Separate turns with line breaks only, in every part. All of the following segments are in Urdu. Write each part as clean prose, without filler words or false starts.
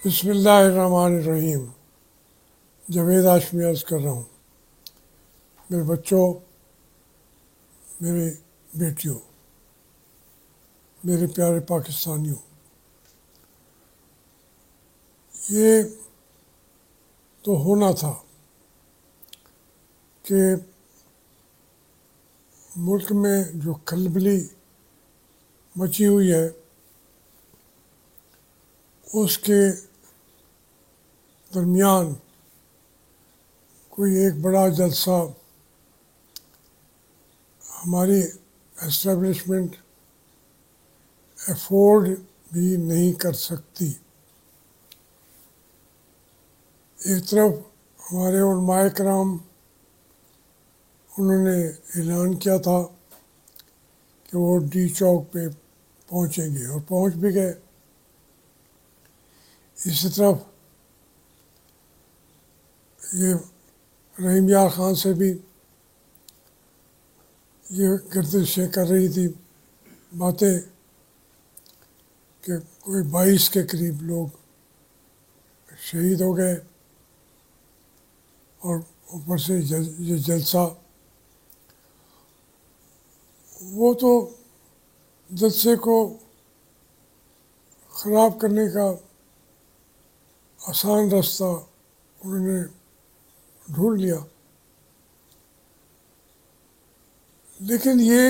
بسم اللہ الرحمن الرحیم۔ جاوید ہاشمی عرض کر رہا ہوں، میرے بچوں، میرے بیٹیوں، میرے پیارے پاکستانیوں، یہ تو ہونا تھا کہ ملک میں جو کھلبلی مچی ہوئی ہے اس کے درمیان کوئی ایک بڑا جلسہ ہماری اسٹیبلشمنٹ افورڈ بھی نہیں کر سکتی۔ ایک طرف ہمارے علماء کرام انہوں نے اعلان کیا تھا کہ وہ ڈی چوک پہ پہنچیں گے اور پہنچ بھی گئے۔ اسی طرف یہ رحیم یار خان سے بھی یہ گردشیں کر رہی تھی باتیں کہ کوئی 22 کے قریب لوگ شہید ہو گئے، اور اوپر سے یہ جلسہ، وہ تو جلسے کو خراب کرنے کا آسان راستہ انہوں نے ڈھونڈ لیا۔ لیکن یہ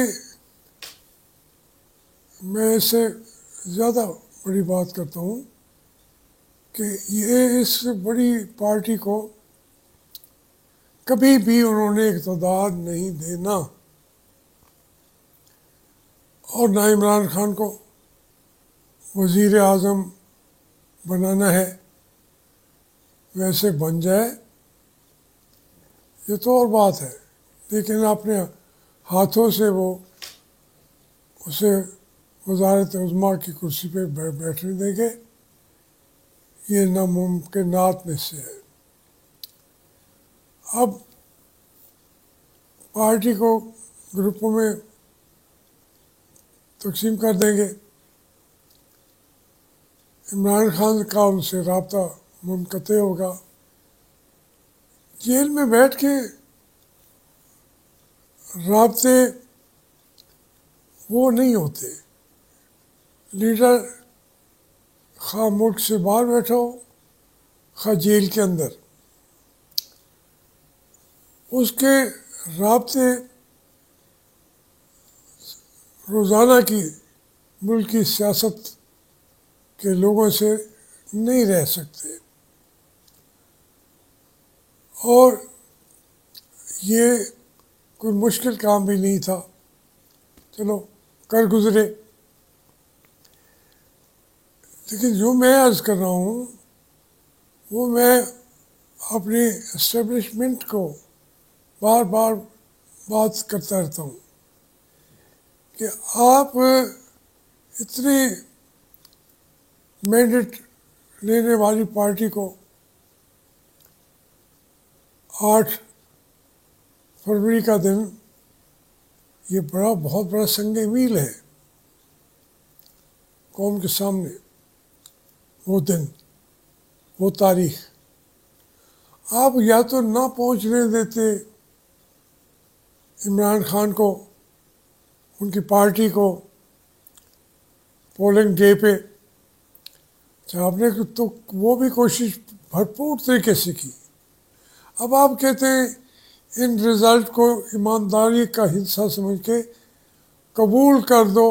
میں اس سے زیادہ بڑی بات کرتا ہوں کہ یہ اس بڑی پارٹی کو کبھی بھی انہوں نے اقتدار نہیں دینا، اور نہ عمران خان کو وزیر اعظم بنانا ہے۔ ویسے بن جائے یہ تو اور بات ہے، لیکن اپنے ہاتھوں سے وہ اسے وزارت عظمیٰ کی کرسی پہ بیٹھنے دیں گے، یہ ناممکنات میں سے ہے۔ اب پارٹی کو گروپوں میں تقسیم کر دیں گے، عمران خان کا ان سے رابطہ منقطع ہوگا۔ جیل میں بیٹھ کے رابطے وہ نہیں ہوتے۔ لیڈر خواہ ملک سے باہر بیٹھا ہو خواہ جیل کے اندر، اس کے رابطے روزانہ کی ملکی سیاست کے لوگوں سے نہیں رہ سکتے، اور یہ کوئی مشکل کام بھی نہیں تھا، چلو کر گزرے۔ لیکن جو میں عرض کر رہا ہوں وہ میں اپنی اسٹیبلشمنٹ کو بار بار بات کرتا رہتا ہوں کہ آپ اتنی مینڈیٹ لینے والی پارٹی کو 8 فروری کا دن یہ بہت بڑا سنگ میل ہے قوم کے سامنے۔ وہ دن، وہ تاریخ آپ یا تو نہ پہنچنے دیتے عمران خان کو، ان کی پارٹی کو پولنگ ڈے پہ، آپ نے تو وہ بھی کوشش بھرپور طریقے سے کی۔ اب آپ کہتے ہیں ان رزلٹ کو ایمانداری کا حصہ سمجھ کے قبول کر دو،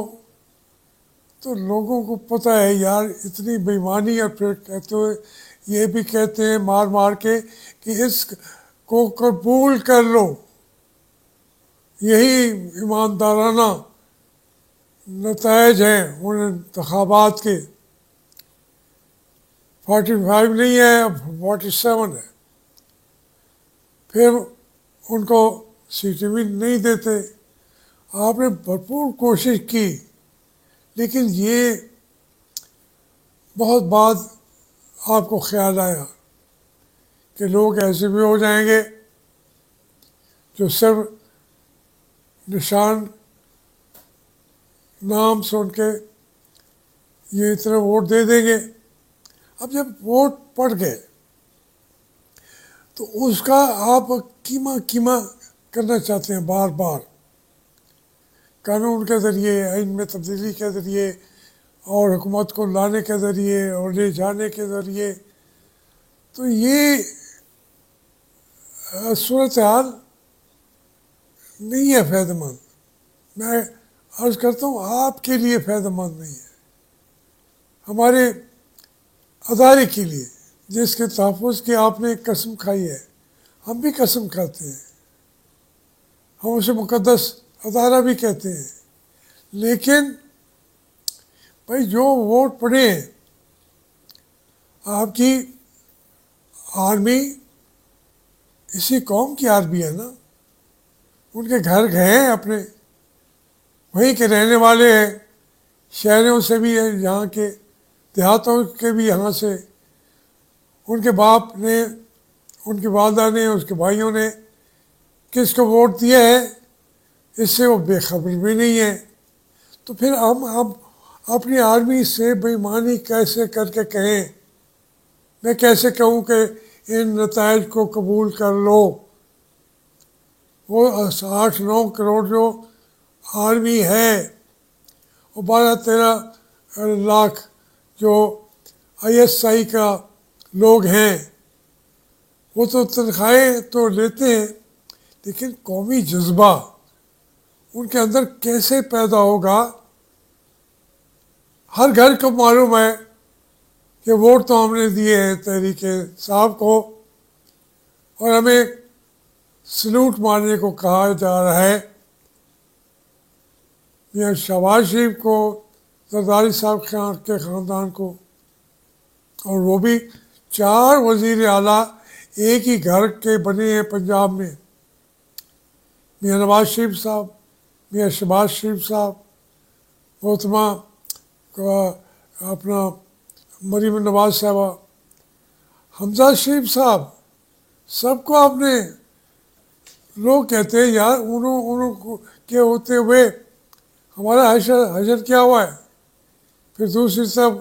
تو لوگوں کو پتہ ہے یار اتنی بے ایمانی، اور پھر کہتے ہوئے یہ بھی کہتے ہیں مار مار کے کہ اس کو قبول کر لو، یہی ایماندارانہ نتائج ہیں ان انتخابات کے۔ 45 نہیں ہے، اب 47 ہے، پھر ان کو سیٹیں بھی نہیں دیتے۔ آپ نے بھرپور کوشش کی، لیکن یہ بہت بعد آپ کو خیال آیا کہ لوگ ایسے بھی ہو جائیں گے جو صرف نشان نام سن کے یہ اتنا ووٹ دے دیں گے، اب جب ووٹ پڑ گئے تو اس کا آپ کیما کرنا چاہتے ہیں بار بار، قانون کے ذریعے، آئین میں تبدیلی کے ذریعے، اور حکومت کو لانے کے ذریعے اور لے جانے کے ذریعے. تو یہ صورتحال نہیں ہے فائدہ مند. میں عرض کرتا ہوں آپ کے لیے فائدہ مند نہیں ہے، ہمارے ادارے کے لیے جس کے تحفظ کی آپ نے قسم کھائی ہے. ہم بھی قسم کھاتے ہیں، ہم اسے مقدس ادارہ بھی کہتے ہیں، لیکن بھائی جو ووٹ پڑے ہیں، آپ کی آرمی اسی قوم کی آرمی ہے نا، ان کے گھر گئے ہیں اپنے، وہیں کے رہنے والے ہیں، شہروں سے بھی ہیں، یہاں کے دیہاتوں کے بھی یہاں سے. ان کے باپ نے، ان کی والدہ نے، اس کے بھائیوں نے کس کو ووٹ دیا ہے اس سے وہ بے خبر بھی نہیں ہے. تو پھر ہم اب اپنی آرمی سے بے ایمانی کیسے کر کے کہیں؟ میں کیسے کہوں کہ ان نتائج کو قبول کر لو؟ وہ 8-9 کروڑ جو آرمی ہے، وہ 12-13 لاکھ جو ISI کا لوگ ہیں، وہ تو تنخواہیں تو لیتے ہیں، لیکن قومی جذبہ ان کے اندر کیسے پیدا ہوگا؟ ہر گھر کو معلوم ہے کہ ووٹ تو ہم نے دیے ہیں تحریک صاحب کو، اور ہمیں سلوٹ مارنے کو کہا جا رہا ہے. میاں شہباز شریف کو، زرداری صاحب کے خاندان کو، اور وہ بھی 4 وزیر اعلیٰ ایک ہی گھر کے بنے ہیں پنجاب میں. میاں نواز شریف صاحب، میاں شہباز شریف صاحب، محترمہ اپنا مریم نواز صاحبہ، حمزہ شریف صاحب، سب کو آپ نے. لوگ کہتے ہیں یار انہوں کو کے ہوتے ہوئے ہمارا حشر کیا ہوا ہے؟ پھر دوسری طرف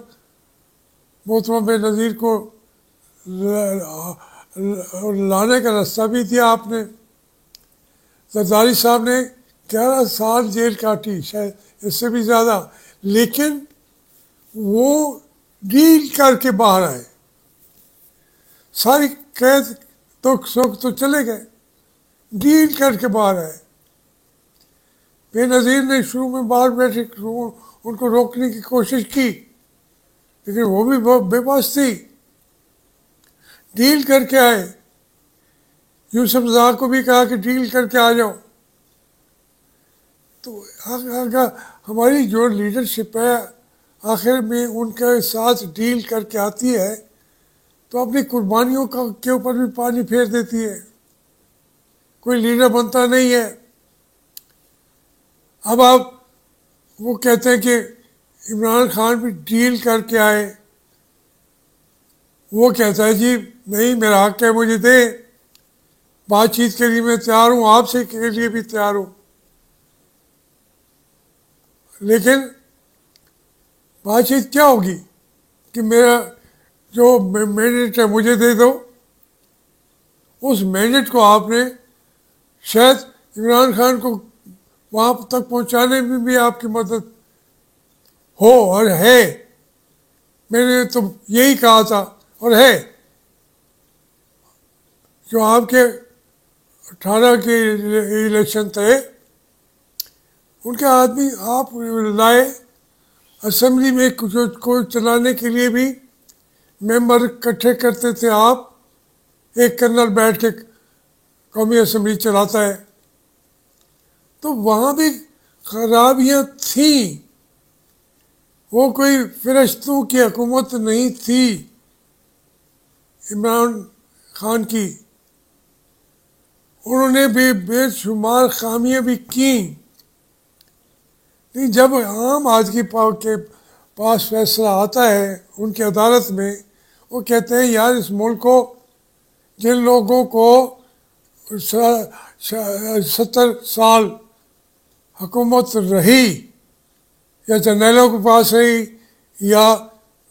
محترمہ بے نظیر کو لانے کا راستہ بھی دیا آپ نے. زرداری صاحب نے 11 سال جیل کاٹی، شاید اس سے بھی زیادہ، لیکن وہ ڈیل کر کے باہر آئے. ساری قید دکھ سکھ تو چلے گئے، ڈیل کر کے باہر آئے. بے نظیر نے شروع میں باہر بیٹھے ان کو روکنے کی کوشش کی، لیکن وہ بھی بے بس تھی، ڈیل کر کے آئے. یوسف زاں کو بھی کہا کہ ڈیل کر کے آ جاؤ. تو ہماری جو لیڈرشپ ہے آخر میں ان کے ساتھ ڈیل کر کے آتی ہے تو اپنی قربانیوں کے اوپر بھی پانی پھیر دیتی ہے، کوئی لیڈر بنتا نہیں ہے. اب آپ وہ کہتے ہیں کہ عمران خان بھی ڈیل کر کے آئے. وہ کہتا ہے جی نہیں، میرا حق ہے، مجھے دے، بات چیت کے لیے میں تیار ہوں، آپ سے کے لیے بھی تیار ہوں، لیکن بات چیت کیا ہوگی کہ میرا جو مینڈیٹ ہے مجھے دے دو. اس مینڈیٹ کو آپ نے شاید عمران خان کو وہاں تک پہنچانے میں بھی آپ کی مدد ہو، اور ہے. میں نے تو یہی کہا تھا، اور ہے. جو آپ کے 18 کے الیکشن تھے، ان کے آدمی آپ لائے، اسمبلی میں کوئی چلانے کے لیے بھی ممبر اکٹھے کرتے تھے آپ. ایک کرنل بیٹھ کے قومی اسمبلی چلاتا ہے. تو وہاں بھی خرابیاں تھیں، وہ کوئی فرشتوں کی حکومت نہیں تھی عمران خان کی. انہوں نے بھی بے شمار خامیاں بھی کیں. لیکن جب عام آدمی کے پاس فیصلہ آتا ہے ان کی عدالت میں، وہ کہتے ہیں یار اس ملک کو، جن لوگوں کو 70 سال حکومت رہی، یا جرنیلوں کے پاس رہی، یا